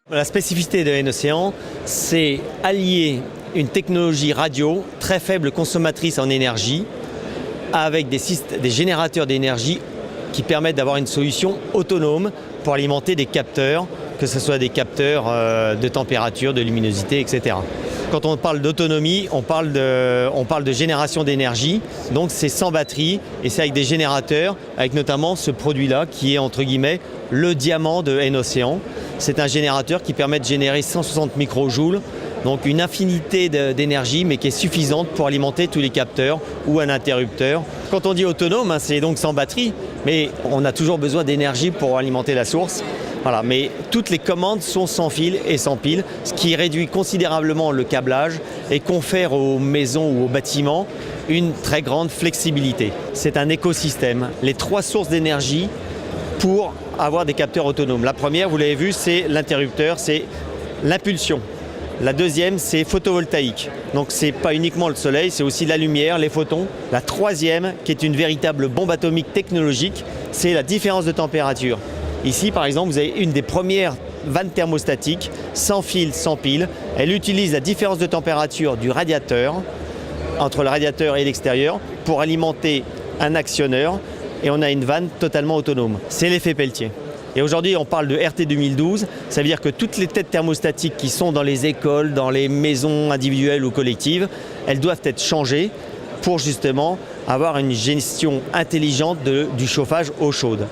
La spécificité de N-Océan, c'est allier une technologie radio très faible consommatrice en énergie avec des générateurs d'énergie qui permettent d'avoir une solution autonome pour alimenter des capteurs, que ce soit des capteurs de température, de luminosité, etc. Quand on parle d'autonomie, on parle de génération d'énergie, donc c'est sans batterie et c'est avec des générateurs, avec notamment ce produit-là qui est entre guillemets le diamant de N-Océan. C'est un générateur qui permet de générer 160 microjoules, donc une infinité d'énergie, mais qui est suffisante pour alimenter tous les capteurs ou un interrupteur. Quand on dit autonome, c'est donc sans batterie, mais on a toujours besoin d'énergie pour alimenter la source. Voilà, mais toutes les commandes sont sans fil et sans pile, ce qui réduit considérablement le câblage et confère aux maisons ou aux bâtiments une très grande flexibilité. C'est un écosystème. Les 3 sources d'énergie pour avoir des capteurs autonomes. La première, vous l'avez vu, c'est l'interrupteur, c'est l'impulsion. La deuxième, c'est photovoltaïque. Donc c'est pas uniquement le soleil, c'est aussi la lumière, les photons. La troisième, qui est une véritable bombe atomique technologique, c'est la différence de température. Ici, par exemple, vous avez une des premières vannes thermostatiques, sans fil, sans pile. Elle utilise la différence de température du radiateur, entre le radiateur et l'extérieur, pour alimenter un actionneur. Et on a une vanne totalement autonome. C'est l'effet Peltier. Et aujourd'hui, on parle de RT 2012. Ça veut dire que toutes les têtes thermostatiques qui sont dans les écoles, dans les maisons individuelles ou collectives, elles doivent être changées pour justement avoir une gestion intelligente du chauffage eau chaude.